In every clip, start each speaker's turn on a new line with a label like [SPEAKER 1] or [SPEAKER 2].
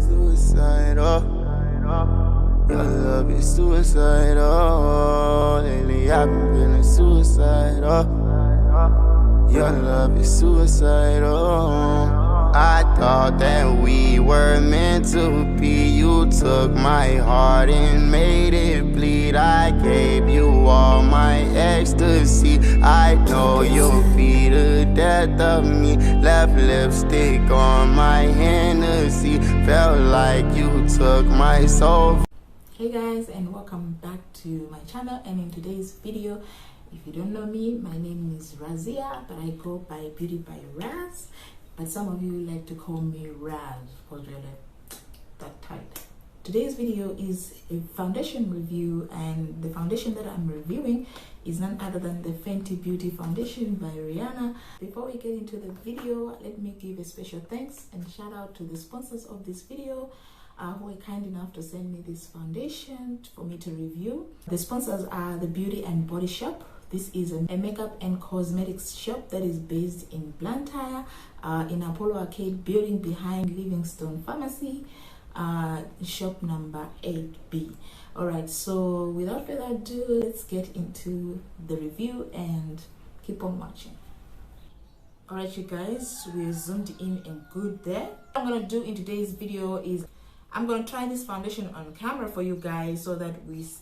[SPEAKER 1] suicidal. Your love is suicidal. Lately I've been feeling suicidal. Your love is suicidal. I thought that we were meant to be. You took my heart and made it bleed. I gave you all my ecstasy. I know you'll be the death of me. Left lipstick on my Hennessy. Felt like you took my soul.
[SPEAKER 2] Hey guys, and welcome back to my channel. And in today's video, if you don't know me, my name is Razia, but I go by Beauty by Raz. But some of you like to call me Raz because you're like that tight. Today's video is a foundation review, and the foundation that I'm reviewing is none other than the Fenty Beauty Foundation by Rihanna. Before we get into the video, let me give a special thanks and shout out to the sponsors of this video who were kind enough to send me this foundation for me to review. The sponsors are Thebeauty&bodyshop. This is a makeup and cosmetics shop that is based in Blantyre, in Apollo Arcade building behind Livingstone Pharmacy, shop number 8B. Alright, so without further ado, let's get into the review and keep on watching. Alright you guys, we're zoomed in and good there. What I'm going to do in today's video is I'm going to try this foundation on camera for you guys so that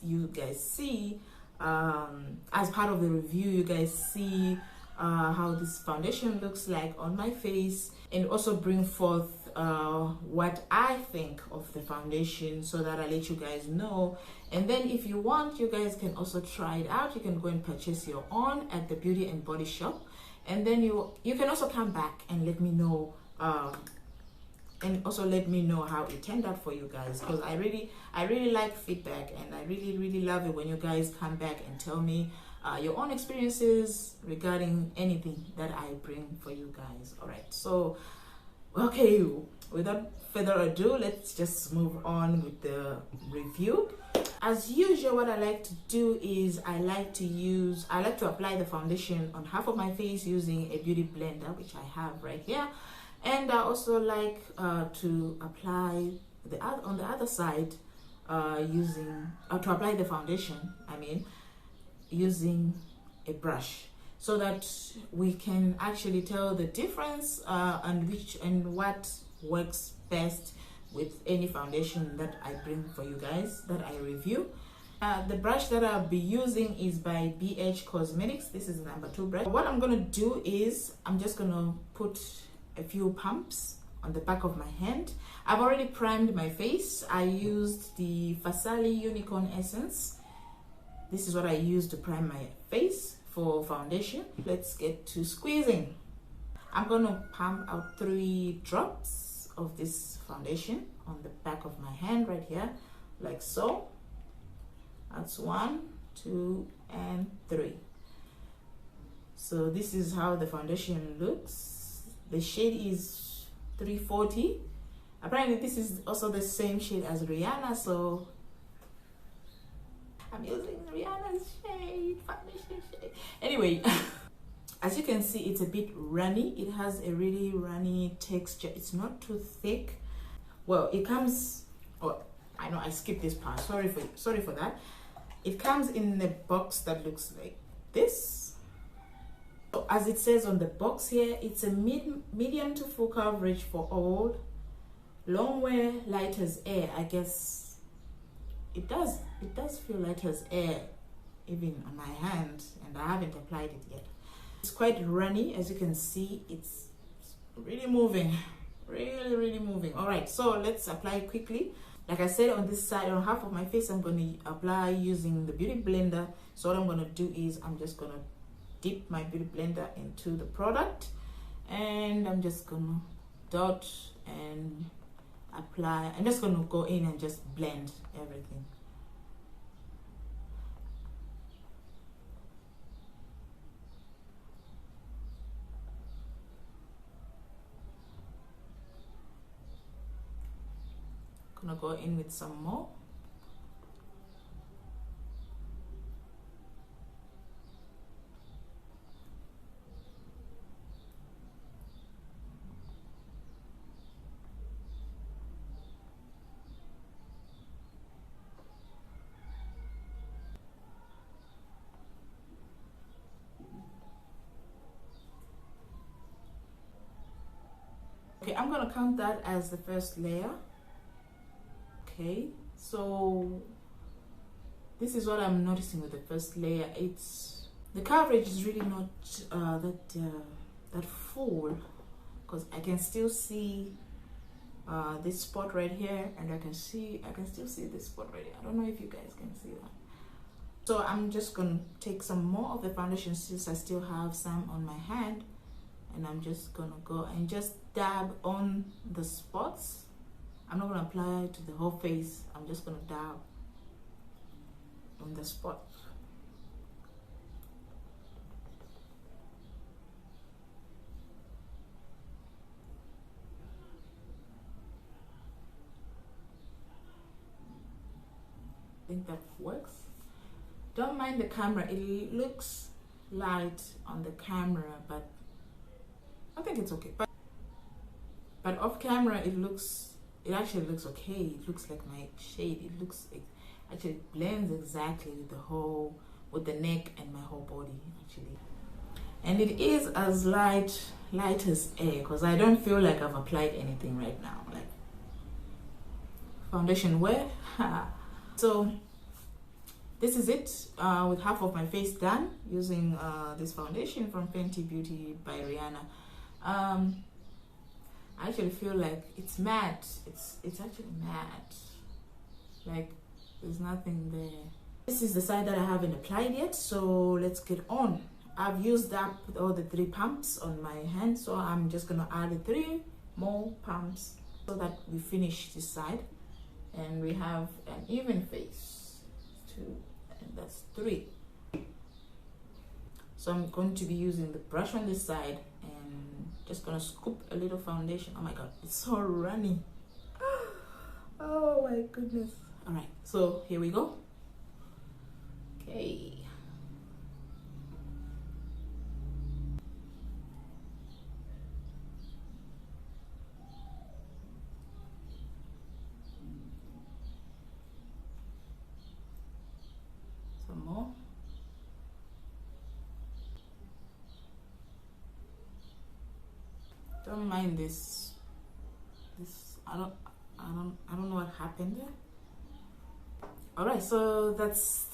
[SPEAKER 2] you guys see, as part of the review, you guys see how this foundation looks like on my face, and also bring forth what I think of the foundation so that I let you guys know. And then if you want, you guys can also try it out. You can go and purchase your own at the Beauty and Body Shop, and then you can also come back and let me know and also let me know how it turned out for you guys, because I really like feedback, and I really love it when you guys come back and tell me your own experiences regarding anything that I bring for you guys. All right, so okay, without further ado, let's just move on with the review. As usual, what I like to do is I like to apply the foundation on half of my face using a beauty blender, which I have right here. And I also like to apply on the other side to apply the foundation, using a brush, so that we can actually tell the difference and what works best with any foundation that I bring for you guys, that I review. The brush that I'll be using is by BH Cosmetics. This is number 2 brush. What I'm gonna do is I'm just gonna put a few pumps on the back of my hand. I've already primed my face. I used the Fasali Unicorn Essence. This is what I use to prime my face for foundation. Let's get to squeezing. I'm gonna pump out 3 drops of this foundation on the back of my hand right here, like so. That's 1, 2, and 3. So this is how the foundation looks. The shade is 340. Apparently this is also the same shade as Rihanna, so I'm using Rihanna's shade, foundation shade. Anyway, as you can see, it's a bit runny. It has a really runny texture. It's not too thick. Well, it comes, oh, I know I skipped this part. Sorry for that. It comes in a box that looks like this. So as it says on the box here, it's a medium to full coverage for all, long wear, light as air. I guess it does feel light as air even on my hand, and I haven't applied it yet. It's quite runny, as you can see. It's really moving, really moving. All right, so let's apply quickly. Like I said, on this side, on half of my face, I'm going to apply using the beauty blender. So what I'm going to do is I'm just going to dip my beauty blender into the product, and I'm just gonna dot and apply. I'm just gonna go in and just blend everything. Gonna go in with some more. I'm gonna count that as the first layer. Okay, so this is what I'm noticing with the first layer. It's the coverage is really not that full, because I can still see this spot right here, and I can still see this spot right here. I don't know if you guys can see that. So I'm just gonna take some more of the foundation since I still have some on my hand, and I'm just gonna go and just dab on the spots. I'm not gonna apply it to the whole face. I'm just gonna dab on the spots. I think that works. Don't mind the camera. It looks light on the camera, but I think it's okay. But off camera, it actually looks okay. It looks like my shade. It actually blends exactly with the neck and my whole body actually. And it is as light as air, because I don't feel like I've applied anything right now. Like foundation wear. So this is it with half of my face done using this foundation from Fenty Beauty by Rihanna. I actually feel like it's matte. It's actually matte. Like there's nothing there. This is the side that I haven't applied yet, so let's get on. I've used up all the 3 pumps on my hand, so I'm just gonna add 3 more pumps so that we finish this side and we have an even face. 2, and that's 3. So I'm going to be using the brush on this side and just gonna scoop a little foundation. Oh my god, it's so runny. Oh my goodness. All right, so here we go. Okay. Some more. Don't mind this. I don't know what happened there. All right, so that's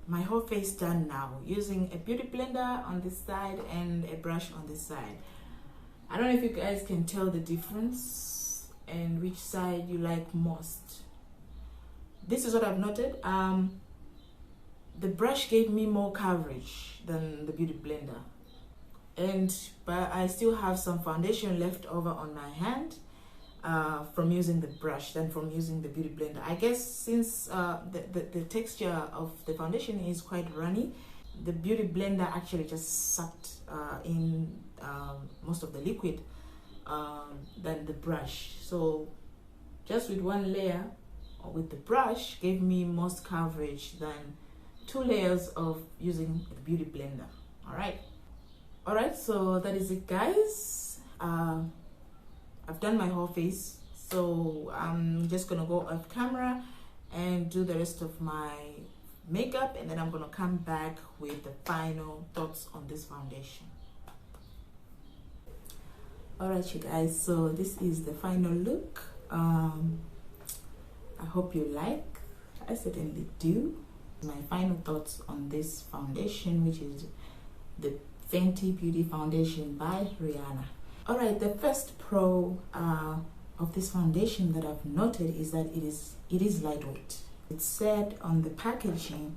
[SPEAKER 2] my whole face done now, using a beauty blender on this side and a brush on this side. I don't know if you guys can tell the difference and which side you like most. This is what I've noted. The brush gave me more coverage than the beauty blender, but I still have some foundation left over on my hand from using the brush than from using the beauty blender. I guess since the texture of the foundation is quite runny, the beauty blender actually just sucked in most of the liquid than the brush. So just with 1 layer or with the brush gave me most coverage than 2 layers of using the beauty blender. All right, so that is it, guys. I've done my whole face, so I'm just gonna go off camera and do the rest of my makeup, and then I'm gonna come back with the final thoughts on this foundation. All right, you guys, so this is the final look. I hope you like. I certainly do. My final thoughts on this foundation, which is the Fenty Beauty Foundation by Rihanna. All right, the first pro of this foundation that I've noted is that it is lightweight. It said on the packaging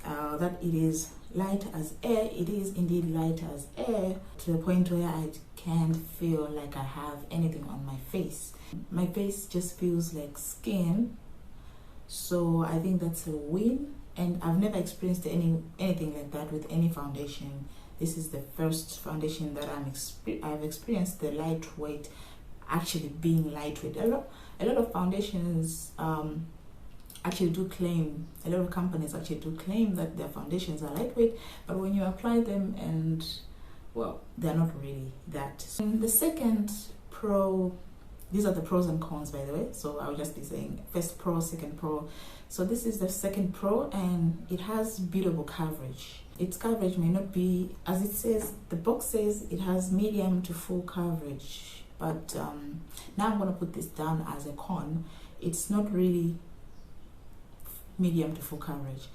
[SPEAKER 2] that it is light as air. It is indeed light as air, to the point where I can't feel like I have anything on my face. My face just feels like skin, so I think that's a win, and I've never experienced anything like that with any foundation. This is the first foundation that I've experienced the lightweight actually being lightweight. A lot of foundations actually do claim, a lot of companies actually do claim that their foundations are lightweight, but when you apply them, and well, they're not really that. So the second pro, these are the pros and cons, by the way, so I'll just be saying first pro, second pro. So this is the second pro, and it has beautiful coverage. Its coverage may not be, as it says, the box says it has medium to full coverage, but now I'm going to put this down as a con. It's not really medium to full coverage.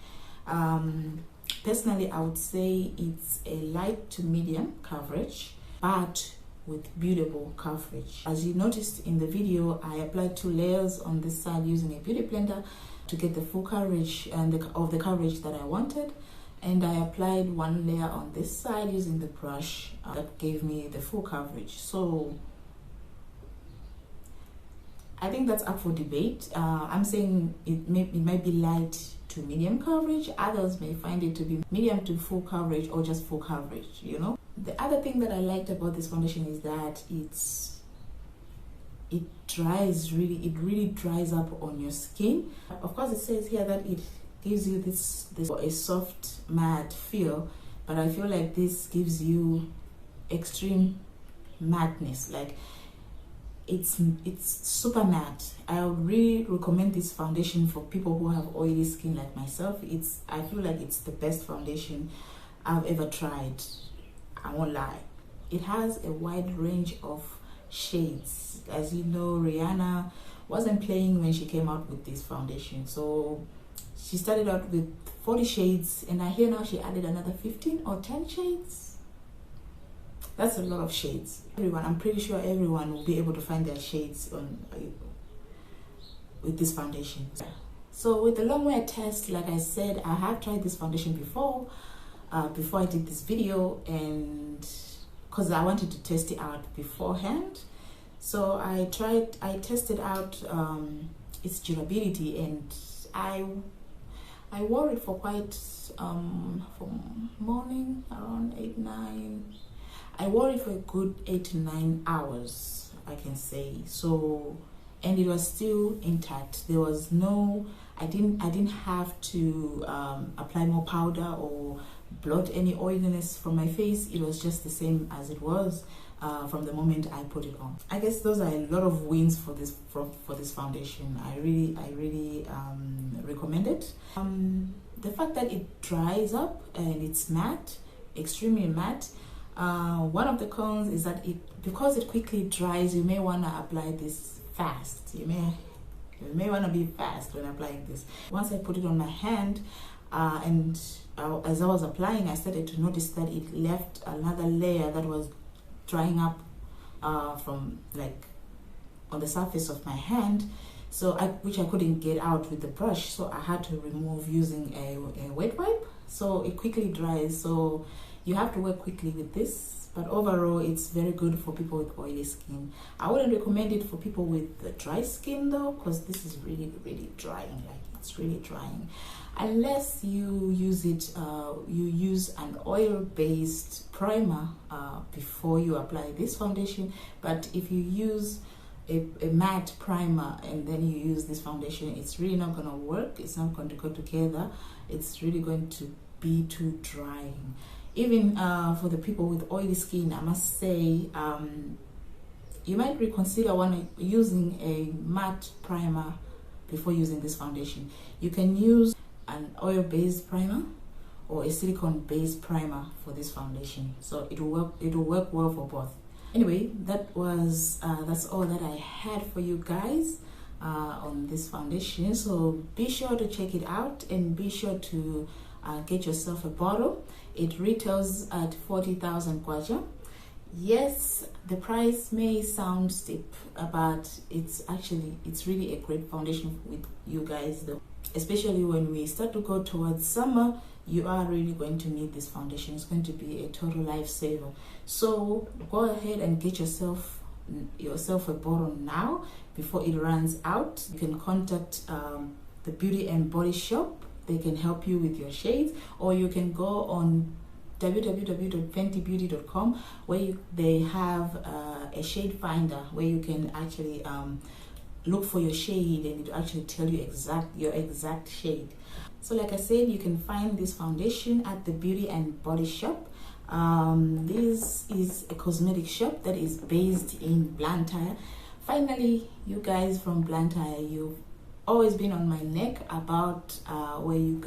[SPEAKER 2] Personally, I would say it's a light to medium coverage, but with beautiful coverage. As you noticed in the video, I applied 2 layers on this side using a beauty blender to get the full coverage and of the coverage that I wanted, and I applied 1 layer on this side using the brush that gave me the full coverage. So I think that's up for debate. I'm saying it might be light to medium coverage. Others may find it to be medium to full coverage or just full coverage, you know. The other thing that I liked about this foundation is that it really dries up on your skin. Of course, it says here that it gives you this a soft matte feel, but I feel like this gives you extreme matteness. Like it's super matte. I would really recommend this foundation for people who have oily skin like myself. I feel like it's the best foundation I've ever tried. I won't lie. It has a wide range of shades. As you know, Rihanna wasn't playing when she came out with this foundation. So she started out with 40 shades, and I hear now she added another 15 or 10 shades. That's a lot of shades. I'm pretty sure everyone will be able to find their shades with this foundation. So with the long wear test, like I said, I have tried this foundation before I did this video, and because I wanted to test it out beforehand. So I tested out its durability, and I wore it for quite from morning around 8-9. I wore it for a good 8 to 9 hours, I can say. So, and it was still intact. There was no, I didn't have to apply more powder or blot any oiliness from my face. It was just the same as it was from the moment I put it on. I guess those are a lot of wins for this foundation. I really recommend it. The fact that it dries up and it's matte, extremely matte. One of the cons is that because it quickly dries, you may want to apply this fast. You may want to be fast when applying this. Once I put it on my hand, as I was applying, I started to notice that it left another layer that was drying up from like on the surface of my hand, so which I couldn't get out with the brush, so I had to remove using a wet wipe. So it quickly dries, so you have to work quickly with this, but overall it's very good for people with oily skin. I wouldn't recommend it for people with dry skin though, because this is really drying. Like, it's really drying, unless you use it you use an oil-based primer before you apply this foundation. But if you use a matte primer and then you use this foundation, it's really not going to work. It's not going to go together. It's really going to be too drying. Even for the people with oily skin, I must say, you might reconsider using a matte primer before using this foundation. You can use an oil-based primer or a silicone-based primer for this foundation, so it will work well for both. Anyway, that's all that I had for you guys on this foundation. So be sure to check it out, and be sure to get yourself a bottle. It retails at 40,000 kwacha. Yes, the price may sound steep, but it's really a great foundation with you guys though. Especially when we start to go towards summer, you are really going to need this foundation. It's going to be a total lifesaver. So go ahead and get yourself a bottle now before it runs out. You can contact the Beauty and Body Shop. They can help you with your shades, or you can go on www.fentybeauty.com, where they have a shade finder where you can actually look for your shade, and it will actually tell you your exact shade. So like I said, you can find this foundation at the Beauty and Body Shop. This is a cosmetic shop that is based in Blantyre. Finally, you guys from Blantyre, you've always been on my neck about where you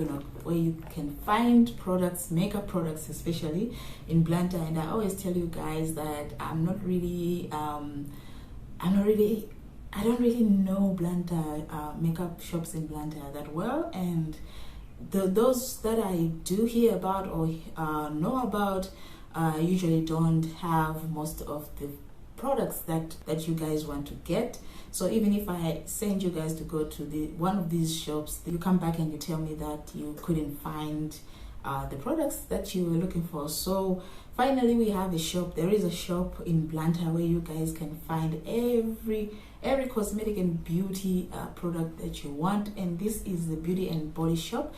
[SPEAKER 2] can find products, makeup products, especially in Blantyre, and I always tell you guys that I'm not really I don't really know Blantyre makeup shops in Blantyre that well, and those that I do hear about or know about usually don't have most of the products that you guys want to get. So even if I send you guys to go to one of these shops, you come back and you tell me that you couldn't find the products that you were looking for. So finally we have a shop. There is a shop in Blantyre where you guys can find every cosmetic and beauty product that you want, and this is the Beauty and Body Shop.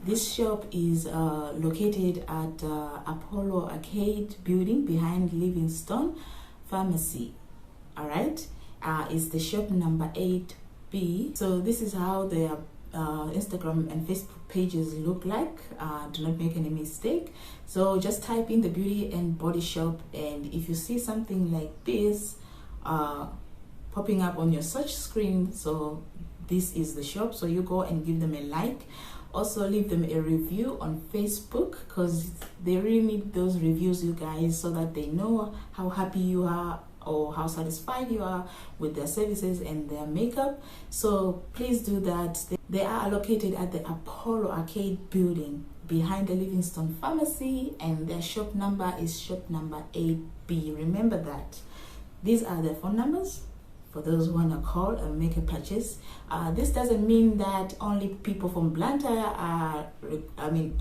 [SPEAKER 2] This shop is located at Apollo Arcade building behind Livingstone Pharmacy. All right, it's the shop number 8B. So this is how their Instagram and Facebook pages look like. Do not make any mistake. So just type in the Beauty and Body Shop, and if you see something like this popping up on your search screen, so this is the shop. So you go and give them a like. Also leave them a review on Facebook, because they really need those reviews, you guys, so that they know how happy you are or how satisfied you are with their services and their makeup. So please do that. They are located at the Apollo Arcade building behind the Livingstone Pharmacy, and their shop number is shop number 8B. Remember that. These are their phone numbers for those who want to call and make a purchase. This doesn't mean that only people from Blantyre are the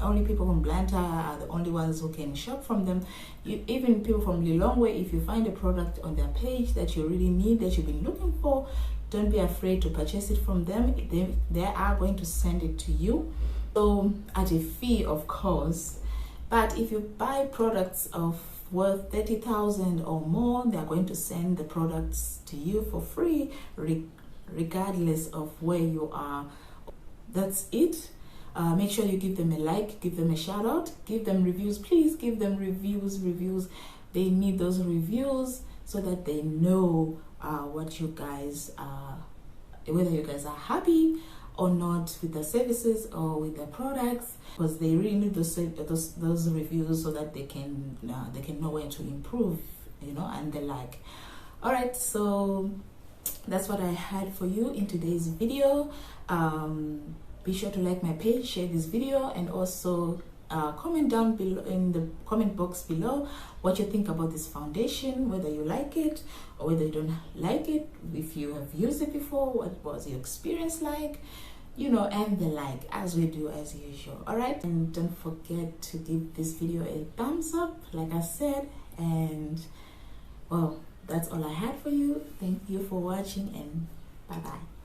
[SPEAKER 2] only ones who can shop from them. Even people from Lilongwe, if you find a product on their page that you really need, that you've been looking for, don't be afraid to purchase it from them. They are going to send it to you, so at a fee, of course. But if you buy products of worth 30,000 or more, they are going to send the products to you for free, regardless of where you are. That's it. Make sure you give them a like, give them a shout out, give them reviews. Please give them reviews. They need those reviews so that they know what you guys whether you guys are happy or not with the services or with the products, because they really need those reviews so that they can know where to improve, and the like. All right, so that's what I had for you in today's video. Be sure to like my page, share this video, and also comment down below in the comment box below what you think about this foundation, whether you like it or whether you don't like it, if you have used it before, what was your experience like, and the like, as we do as usual. All right, and don't forget to give this video a thumbs up, like I said. And well, that's all I had for you. Thank you for watching, and bye bye.